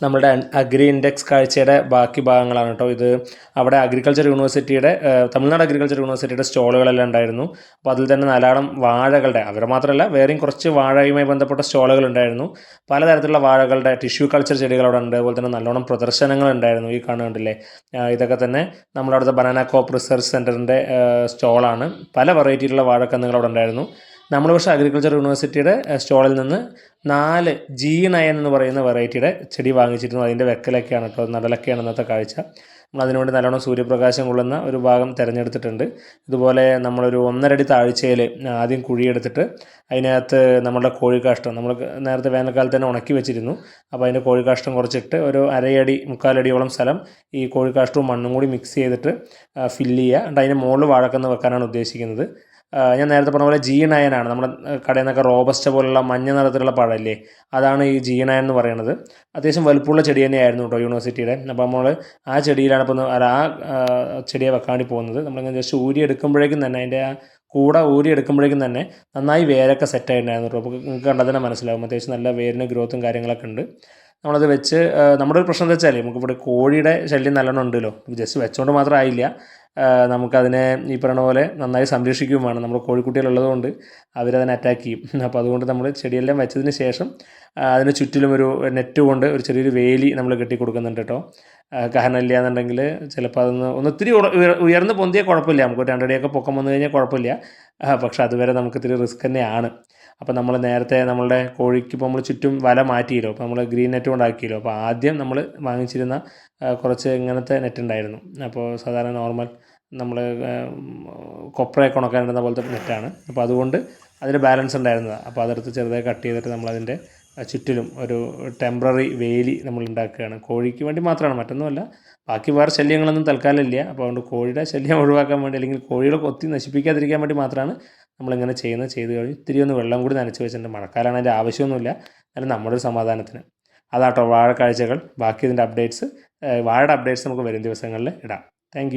നമ്മുടെ agri index കാഴ്ചയുടെ ബാക്കി ഭാഗങ്ങളാണ് കേട്ടോ ഇത്. അവിടെ അഗ്രികൾച്ചർ യൂണിവേഴ്സിറ്റിയുടെ തമിഴ്നാട് അഗ്രികൾച്ചർ യൂണിവേഴ്സിറ്റിയുടെ സ്റ്റോളുകളെല്ലാം ഉണ്ടായിരുന്നു. അപ്പോൾ അതിൽ തന്നെ ധാരാളം വാഴകളുടെ, അവർ മാത്രമല്ല വേറെയും കുറച്ച് വാഴയുമായി ബന്ധപ്പെട്ട സ്റ്റോളുകൾ ഉണ്ടായിരുന്നു. പലതരത്തിലുള്ള വാഴകളുടെ ടിഷ്യൂ കൾച്ചർ ചെടികൾ അവിടെ ഉണ്ട്. അതുപോലെ തന്നെ നല്ലോണം പ്രദർശനങ്ങൾ ഉണ്ടായിരുന്നു. ഈ കാണുന്നുണ്ടല്ലേ, ഇതൊക്കെ തന്നെ നമ്മളവിടുത്തെ ബനാന കോപ്പ് റിസർച്ച് സെൻറ്ററിൻ്റെ സ്റ്റോളാണ്. പല വെറൈറ്റിയിലുള്ള വാഴക്കന്നുകൾ അവിടെ ഉണ്ടായിരുന്നു. നമ്മൾ പക്ഷേ അഗ്രികൾച്ചർ യൂണിവേഴ്സിറ്റിയുടെ സ്റ്റോളിൽ നിന്ന് 4 G9 എന്ന് പറയുന്ന വെറൈറ്റിയുടെ ചെടി വാങ്ങിച്ചിരുന്നു. അതിൻ്റെ വെക്കലൊക്കെയാണ് കേട്ടോ, നടലൊക്കെയാണ് ഇന്നത്തെ കാഴ്ച. നമ്മൾ അതിനുവേണ്ടി നല്ലോണം സൂര്യപ്രകാശം കൊള്ളുന്ന ഒരു ഭാഗം തിരഞ്ഞെടുത്തിട്ടുണ്ട്. ഇതുപോലെ നമ്മളൊരു 1.5 അടി താഴ്ചയിൽ ആദ്യം കുഴിയെടുത്തിട്ട് അതിനകത്ത് നമ്മുടെ കോഴിക്കാഷ്ടം, നമ്മൾ നേരത്തെ വേനൽക്കാലത്ത് തന്നെ ഉണക്കി വെച്ചിരുന്നു. അപ്പോൾ അതിൻ്റെ കോഴിക്കാഷ്ടം കുറച്ചിട്ട് ഒരു 1/2 അടി 3/4 അടിയോളം സ്ഥലം ഈ കോഴിക്കാഷ്ടവും മണ്ണും കൂടി മിക്സ് ചെയ്തിട്ട് ഫില്ല് ചെയ്യുക. എന്നിട്ട് അതിൻ്റെ മുകളിൽ വാഴക്കന്ന് വെക്കാനാണ് ഉദ്ദേശിക്കുന്നത്. ഞാൻ നേരത്തെ പറഞ്ഞ പോലെ G9 ആണ്. നമ്മുടെ കടയിൽ നിന്നൊക്കെ റോബസ്റ്റ പോലുള്ള മഞ്ഞ നിറത്തിലുള്ള പഴമില്ലേ, അതാണ് ഈ G9 എന്ന് പറയുന്നത്. അത്യാവശ്യം വലുപ്പമുള്ള ചെടി തന്നെയായിരുന്നു കേട്ടോ യൂണിവേഴ്സിറ്റിയുടെ. അപ്പോൾ നമ്മൾ ആ ചെടിയിലാണ് ഇപ്പോൾ ചെടിയെ വെക്കാൻ വേണ്ടി പോകുന്നത്. നമ്മളിങ്ങനെ ജസ്റ്റ് ഊരിയെടുക്കുമ്പോഴേക്കും തന്നെ അതിൻ്റെ ആ കൂടെ ഊരിയെടുക്കുമ്പോഴേക്കും തന്നെ നന്നായി വേരൊക്കെ സെറ്റായിട്ടുണ്ടായിരുന്നു കേട്ടോ. അപ്പോൾ നിങ്ങൾക്ക് കണ്ടാൽ തന്നെ മനസ്സിലാവും അത്യാവശ്യം നല്ല വേരിന് ഗ്രോത്തും കാര്യങ്ങളൊക്കെ ഉണ്ട്. നമ്മളത് വെച്ച് നമ്മുടെ ഒരു പ്രശ്നം എന്താ വെച്ചാൽ നമുക്കിവിടെ കോഴിയുടെ ശല്യം നല്ലോണം ഉണ്ടല്ലോ. ജസ്റ്റ് വെച്ചുകൊണ്ട് മാത്രം ആയില്ല, നമുക്കതിനെ ഈ പറയുന്ന പോലെ നന്നായി സംരക്ഷിക്കുകയും വേണം. നമ്മൾ കോഴിക്കുട്ടികളുള്ളതുകൊണ്ട് അവരതിനെ അറ്റാക്ക് ചെയ്യും. അപ്പോൾ അതുകൊണ്ട് നമ്മൾ ചെടിയെല്ലാം വെച്ചതിന് ശേഷം അതിന് ചുറ്റിലും ഒരു നെറ്റ് കൊണ്ട് ഒരു ചെറിയൊരു വേലി നമ്മൾ കെട്ടി കൊടുക്കുന്നുണ്ട് കേട്ടോ. കാരണം ഇല്ല എന്നുണ്ടെങ്കിൽ ചിലപ്പോൾ അതൊന്ന് ഒത്തിരി ഉയർന്ന് പൊന്തിയാൽ കുഴപ്പമില്ല, നമുക്ക് 2 അടിയൊക്കെ പൊക്കം വന്നു കഴിഞ്ഞാൽ കുഴപ്പമില്ല. പക്ഷെ അതുവരെ നമുക്ക് ഇത്തിരി റിസ്ക് തന്നെയാണ്. അപ്പോൾ നമ്മൾ നേരത്തെ നമ്മളുടെ കോഴിക്ക് ഇപ്പോൾ നമ്മൾ ചുറ്റും വല മാറ്റിയല്ലോ, അപ്പോൾ നമ്മൾ ഗ്രീൻ നെറ്റ് കൊണ്ടാക്കിയല്ലോ. അപ്പോൾ ആദ്യം നമ്മൾ വാങ്ങിച്ചിരുന്ന കുറച്ച് ഇങ്ങനത്തെ നെറ്റ് ഉണ്ടായിരുന്നു. അപ്പോൾ സാധാരണ നോർമൽ നമ്മൾ കൊപ്രയൊക്കെ ഉണക്കാനിടുന്ന പോലത്തെ നെറ്റാണ്. അപ്പോൾ അതുകൊണ്ട് അതിന് ബാലൻസ് ഉണ്ടായിരുന്നതാണ്. അപ്പോൾ അതെടുത്ത് ചെറുതായി കട്ട് ചെയ്തിട്ട് നമ്മളതിൻ്റെ ചുറ്റിലും ഒരു ടെമ്പററി വേലി നമ്മൾ ഉണ്ടാക്കുകയാണ്. കോഴിക്ക് വേണ്ടി മാത്രമാണ്, മറ്റൊന്നുമല്ല. ബാക്കി വേറെ ശല്യങ്ങളൊന്നും തൽക്കാലം ഇല്ല. അപ്പോൾ അതുകൊണ്ട് കോഴിയുടെ ശല്യം ഒഴിവാക്കാൻ വേണ്ടി, അല്ലെങ്കിൽ കോഴികളെ കൊത്തി നശിപ്പിക്കാതിരിക്കാൻ വേണ്ടി മാത്രമാണ് നമ്മളിങ്ങനെ ചെയ്ത് കഴിഞ്ഞ് ഇത്തിരി ഒന്ന് വെള്ളം കൂടി നനച്ച് വെച്ചിട്ടുണ്ട്. മഴക്കാലമാണ്, അതിൻ്റെ ആവശ്യമൊന്നുമില്ല, എന്നാലും നമ്മുടെ ഒരു സമാധാനത്തിന്. അതാട്ടോ വാഴ കാഴ്ചകൾ. ബാക്കി ഇതിൻ്റെ അപ്ഡേറ്റ്സ്, വാഴയുടെ അപ്ഡേറ്റ്സ് നമുക്ക് വരും ദിവസങ്ങളിൽ ഇടാം. താങ്ക്